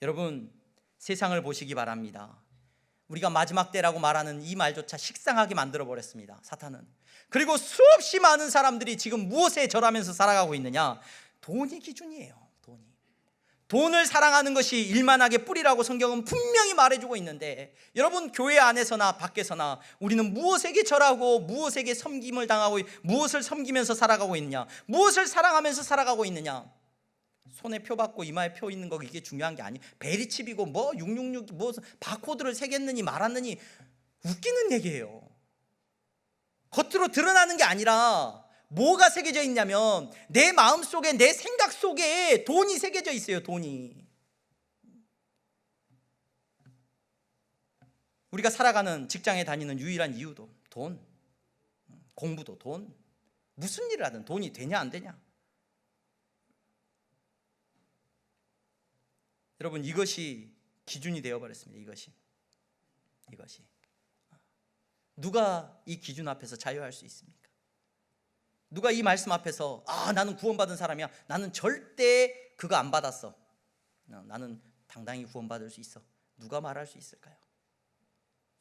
여러분, 세상을 보시기 바랍니다. 우리가 마지막 때라고 말하는 이 말조차 식상하게 만들어버렸습니다, 사탄은. 그리고 수없이 많은 사람들이 지금 무엇에 절하면서 살아가고 있느냐? 돈이 기준이에요. 돈을 사랑하는 것이 일만하게 뿌리라고 성경은 분명히 말해주고 있는데, 여러분, 교회 안에서나 밖에서나 우리는 무엇에게 절하고 무엇에게 섬김을 당하고 무엇을 섬기면서 살아가고 있느냐? 무엇을 사랑하면서 살아가고 있느냐? 손에 표 받고 이마에 표 있는 거 이게 중요한 게 아니에요. 베리칩이고 뭐 666 뭐 바코드를 새겼느니 말았느니 웃기는 얘기예요. 겉으로 드러나는 게 아니라 뭐가 새겨져 있냐면 내 마음속에 내 생각 속에 돈이 새겨져 있어요. 돈이. 우리가 살아가는 직장에 다니는 유일한 이유도 돈, 공부도 돈, 무슨 일을 하든 돈이 되냐 안 되냐. 여러분 이것이 기준이 되어버렸습니다. 이것이 누가 이 기준 앞에서 자유할 수 있습니까? 누가 이 말씀 앞에서 나는 구원받은 사람이야, 나는 절대 그거 안 받았어, 나는 당당히 구원받을 수 있어, 누가 말할 수 있을까요?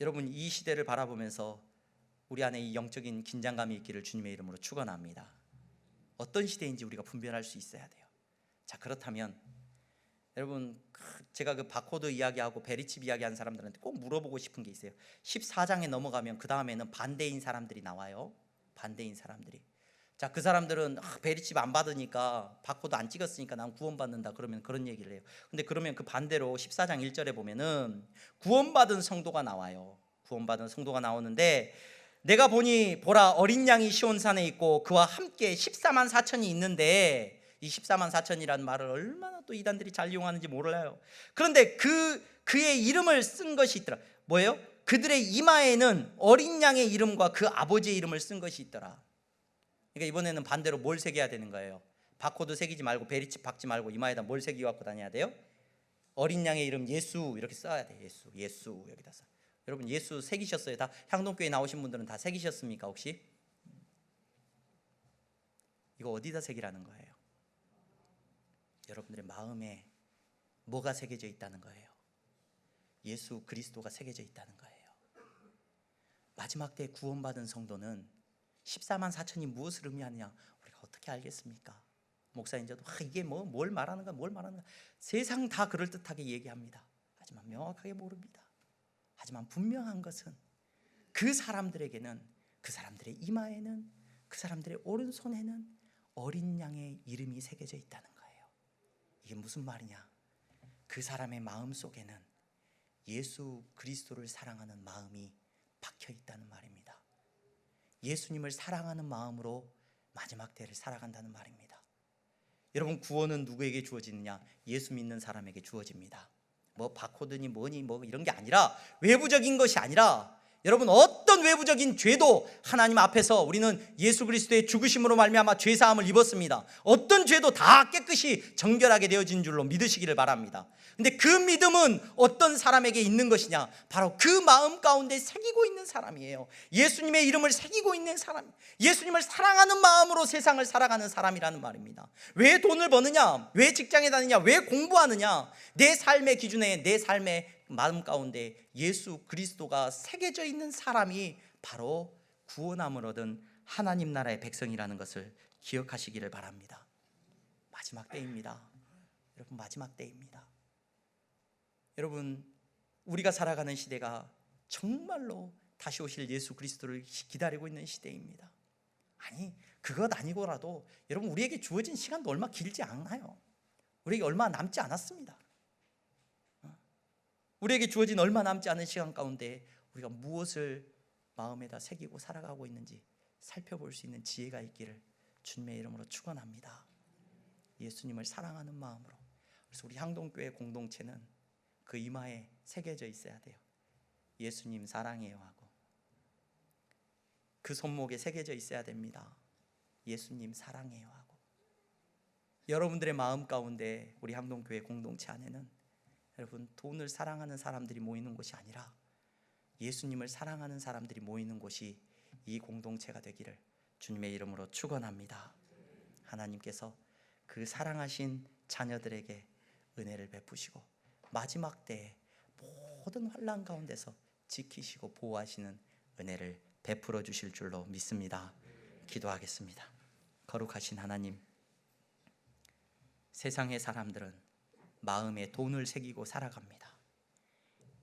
여러분 이 시대를 바라보면서 우리 안에 이 영적인 긴장감이 있기를 주님의 이름으로 축원합니다. 어떤 시대인지 우리가 분별할 수 있어야 돼요. 자, 그렇다면 여러분 제가 그 바코드 이야기하고 베리칩 이야기하는 사람들한테 꼭 물어보고 싶은 게 있어요. 14장에 넘어가면 그 다음에는 반대인 사람들이 나와요. 반대인 사람들이. 자, 그 사람들은 베리칩 안 받으니까 바코드 안 찍었으니까 난 구원받는다 그러면 그런 얘기를 해요. 근데 그러면 그 반대로 14장 1절에 보면은 구원받은 성도가 나와요. 구원받은 성도가 나오는데 내가 보니 보라 어린 양이 시온산에 있고 그와 함께 14만 4천이 있는데, 이 14만 4천이라는 말을 얼마나 또 이단들이 잘 이용하는지 몰라요. 그런데 그의 이름을 쓴 것이 있더라. 뭐예요? 그들의 이마에는 어린 양의 이름과 그 아버지의 이름을 쓴 것이 있더라. 그러니까 이번에는 반대로 뭘 새겨야 되는 거예요? 바코드 새기지 말고 베리칩 박지 말고 이마에다 뭘 새기고 갖고 다녀야 돼요? 어린 양의 이름 예수 이렇게 써야 돼. 예수 여기다 써. 여러분 예수 새기셨어요? 다 향동교회 나오신 분들은 다 새기셨습니까 혹시? 이거 어디다 새기라는 거예요? 여러분들의 마음에 뭐가 새겨져 있다는 거예요? 예수 그리스도가 새겨져 있다는 거예요. 마지막 때 구원받은 성도는 14만 4천이 무엇을 의미하느냐 우리가 어떻게 알겠습니까? 목사님도 이게 뭘 말하는가 세상 다 그럴듯하게 얘기합니다. 하지만 명확하게 모릅니다. 하지만 분명한 것은 그 사람들에게는, 그 사람들의 이마에는, 그 사람들의 오른손에는 어린 양의 이름이 새겨져 있다는 거예요. 이게 무슨 말이냐? 그 사람의 마음 속에는 예수 그리스도를 사랑하는 마음이 박혀 있다는 말입니다. 예수님을 사랑하는 마음으로 마지막 때를 살아간다는 말입니다. 여러분 구원은 누구에게 주어지느냐? 예수 믿는 사람에게 주어집니다. 뭐 바코드니 뭐니 뭐 이런 게 아니라, 외부적인 것이 아니라, 여러분 어떤 외부적인 죄도 하나님 앞에서 우리는 예수 그리스도의 죽으심으로 말미암아 죄 사함을 입었습니다. 어떤 죄도 다 깨끗이 정결하게 되어진 줄로 믿으시기를 바랍니다. 근데 그 믿음은 어떤 사람에게 있는 것이냐? 바로 그 마음 가운데 새기고 있는 사람이에요. 예수님의 이름을 새기고 있는 사람, 예수님을 사랑하는 마음으로 세상을 살아가는 사람이라는 말입니다. 왜 돈을 버느냐? 왜 직장에 다니냐? 왜 공부하느냐? 내 삶의 기준에, 내 삶의 마음 가운데 예수 그리스도가 새겨져 있는 사람이 바로 구원함을 얻은 하나님 나라의 백성이라는 것을 기억하시기를 바랍니다. 마지막 때입니다. 여러분 마지막 때입니다. 여러분 우리가 살아가는 시대가 정말로 다시 오실 예수 그리스도를 기다리고 있는 시대입니다. 아니 그것 아니고라도 여러분 우리에게 주어진 시간도 얼마 길지 않아요. 우리에게 얼마 남지 않았습니다. 우리에게 주어진 얼마 남지 않은 시간 가운데 우리가 무엇을 마음에다 새기고 살아가고 있는지 살펴볼 수 있는 지혜가 있기를 주님의 이름으로 축원합니다. 예수님을 사랑하는 마음으로. 그래서 우리 향동교회 공동체는 그 이마에 새겨져 있어야 돼요. 예수님 사랑해요 하고. 그 손목에 새겨져 있어야 됩니다. 예수님 사랑해요 하고. 여러분들의 마음 가운데 우리 향동교회 공동체 안에는 여러분 돈을 사랑하는 사람들이 모이는 곳이 아니라 예수님을 사랑하는 사람들이 모이는 곳이 이 공동체가 되기를 주님의 이름으로 축원합니다. 하나님께서 그 사랑하신 자녀들에게 은혜를 베푸시고 마지막 때에 모든 환난 가운데서 지키시고 보호하시는 은혜를 베풀어 주실 줄로 믿습니다. 기도하겠습니다. 거룩하신 하나님, 세상의 사람들은 마음에 돈을 새기고 살아갑니다.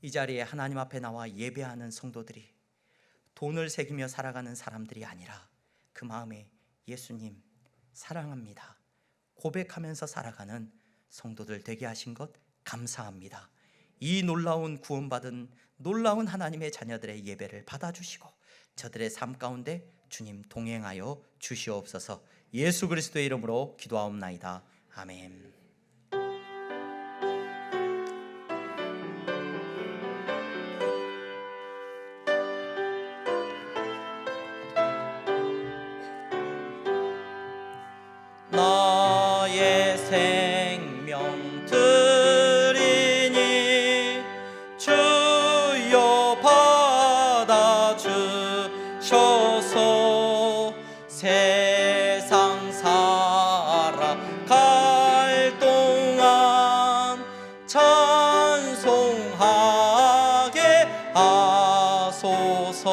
이 자리에 하나님 앞에 나와 예배하는 성도들이 돈을 새기며 살아가는 사람들이 아니라 그 마음에 예수님 사랑합니다 고백하면서 살아가는 성도들 되게 하신 것 감사합니다. 이 놀라운 구원받은 놀라운 하나님의 자녀들의 예배를 받아주시고 저들의 삶 가운데 주님 동행하여 주시옵소서. 예수 그리스도의 이름으로 기도하옵나이다. 아멘. 나의 생명 드리니 주여 받아주셔서 세상 살아갈 동안 찬송하게 하소서.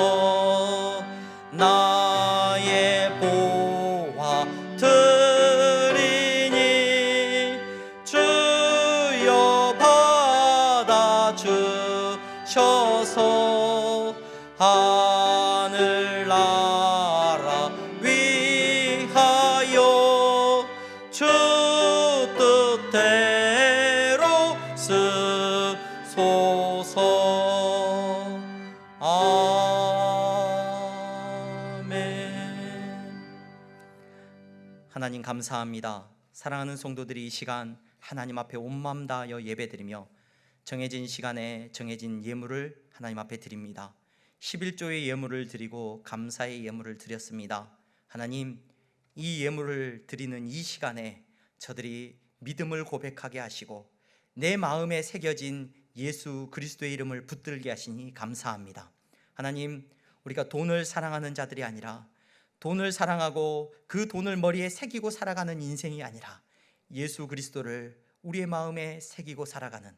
나의 보화 주셔서 하늘나라 위하여 주 뜻대로 쓰소서. 아멘. 하나님 감사합니다. 사랑하는 성도들이 이 시간 하나님 앞에 온 마음 다하여 예배드리며 정해진 시간에 정해진 예물을 하나님 앞에 드립니다. 11조의 예물을 드리고 감사의 예물을 드렸습니다. 하나님, 이 예물을 드리는 이 시간에 저들이 믿음을 고백하게 하시고 내 마음에 새겨진 예수 그리스도의 이름을 붙들게 하시니 감사합니다. 하나님, 우리가 돈을 사랑하는 자들이 아니라 돈을 사랑하고 그 돈을 머리에 새기고 살아가는 인생이 아니라 예수 그리스도를 우리의 마음에 새기고 살아가는,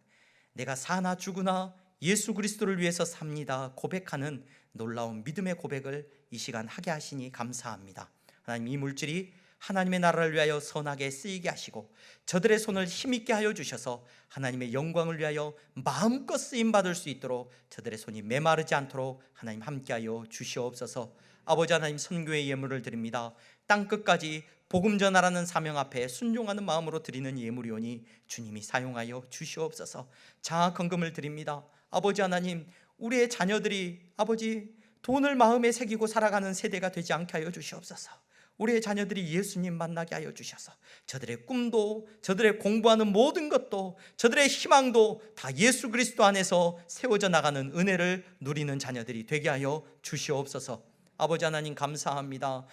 내가 사나 죽으나 예수 그리스도를 위해서 삽니다 고백하는 놀라운 믿음의 고백을 이 시간 하게 하시니 감사합니다. 하나님, 이 물질이 하나님의 나라를 위하여 선하게 쓰이게 하시고 저들의 손을 힘있게 하여 주셔서 하나님의 영광을 위하여 마음껏 쓰임받을 수 있도록 저들의 손이 메마르지 않도록 하나님 함께하여 주시옵소서. 아버지 하나님, 선교의 예물을 드립니다. 땅끝까지 복음 전하라는 사명 앞에 순종하는 마음으로 드리는 예물이오니 주님이 사용하여 주시옵소서. 장학헌금을 드립니다. 아버지 하나님, 우리의 자녀들이 아버지 돈을 마음에 새기고 살아가는 세대가 되지 않게 하여 주시옵소서. 우리의 자녀들이 예수님 만나게 하여 주셔서 저들의 꿈도, 저들의 공부하는 모든 것도, 저들의 희망도 다 예수 그리스도 안에서 세워져 나가는 은혜를 누리는 자녀들이 되게 하여 주시옵소서. 아버지 하나님 감사합니다.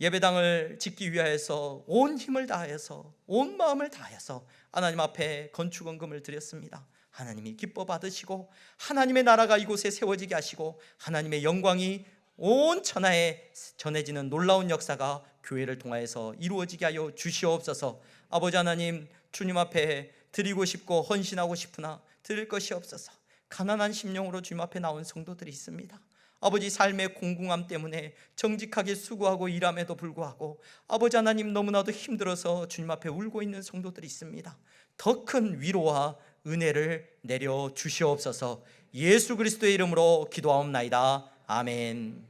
예배당을 짓기 위하여서 온 힘을 다해서 온 마음을 다해서 하나님 앞에 건축헌금을 드렸습니다. 하나님이 기뻐 받으시고 하나님의 나라가 이곳에 세워지게 하시고 하나님의 영광이 온 천하에 전해지는 놀라운 역사가 교회를 통하여서 이루어지게 하여 주시옵소서. 아버지 하나님, 주님 앞에 드리고 싶고 헌신하고 싶으나 드릴 것이 없어서 가난한 심령으로 주님 앞에 나온 성도들이 있습니다. 아버지, 삶의 공공함 때문에 정직하게 수고하고 일함에도 불구하고 아버지 하나님 너무나도 힘들어서 주님 앞에 울고 있는 성도들이 있습니다. 더 큰 위로와 은혜를 내려 주시옵소서. 예수 그리스도의 이름으로 기도하옵나이다. 아멘.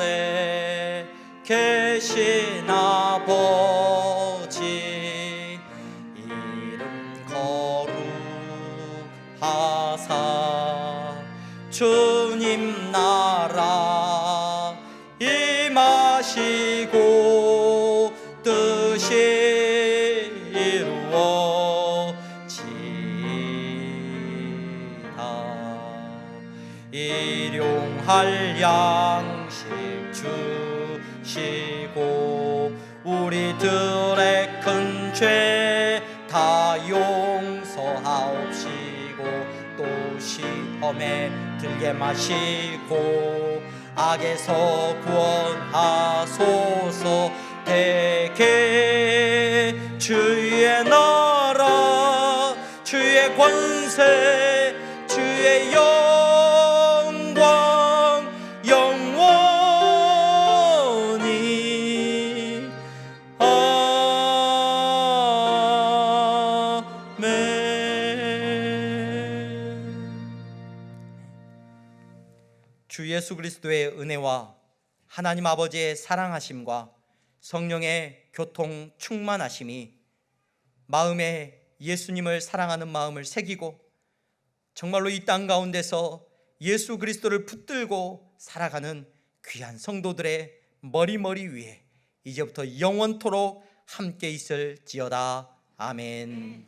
하늘에 계신 아버지, 이름 거룩하사 주님 나라 임하시고 뜻이 이루어지다. 일용할 양식 주시고 우리들의 큰 죄 다 용서하옵시고 또 시험에 들게 마시고 악에서 구원하소서. 대개 주의 나라, 주의 권세, 주의 영광 영원히. 아멘. 주 예수 그리스도의 은혜와 하나님 아버지의 사랑하심과 성령의 교통 충만하심이 마음에 예수님을 사랑하는 마음을 새기고 정말로 이 땅 가운데서 예수 그리스도를 붙들고 살아가는 귀한 성도들의 머리 위에 이제부터 영원토록 함께 있을지어다. 아멘.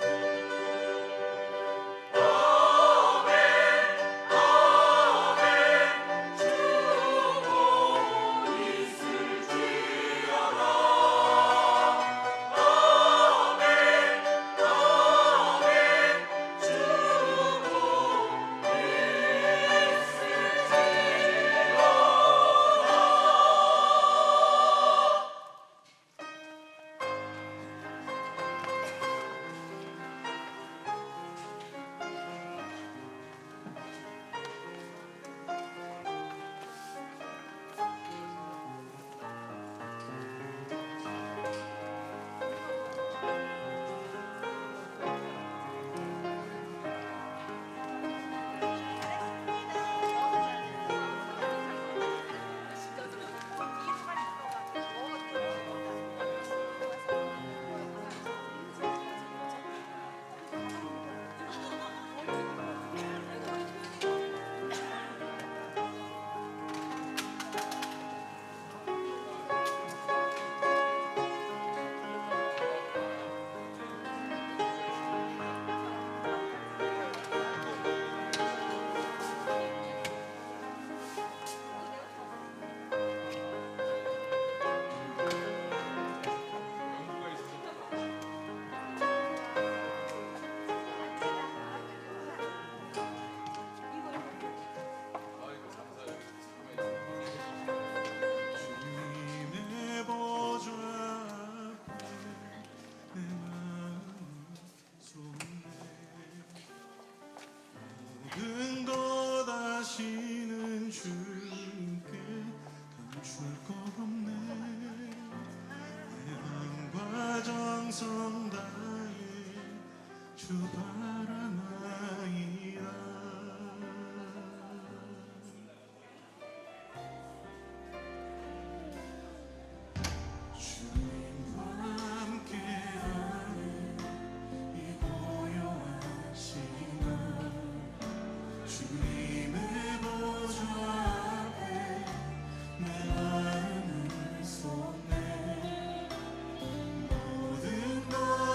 모든 것 아시는 주님께 감출 것 없네. 내 마음과 정성 다해 주 바라나이다. 주님과 함께하는 이 고요한 시간, 주님의 보좌 앞에 내 마음을 쏟네. 모든 것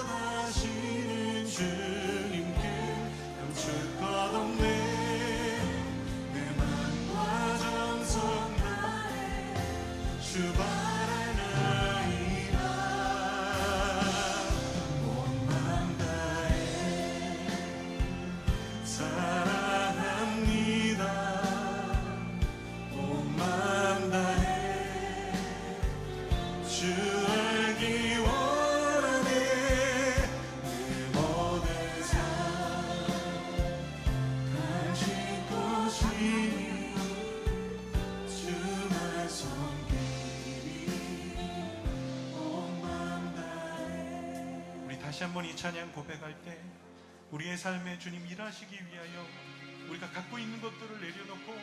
아시는 주님께 감출 것 없네. 내 맘과 정성 다해 주 바라나이다. 온 맘 다해 사랑합니다. 온 맘 다해 주 알기 원하네. 내 모든 삶 당신 것이니 주만 섬기리. 온 맘 다해. 우리 다시 한번 이 찬양 고백할 때 우리의 삶에 주님 일하시기 위하여 우리가 갖고 있는 것들을 내려놓고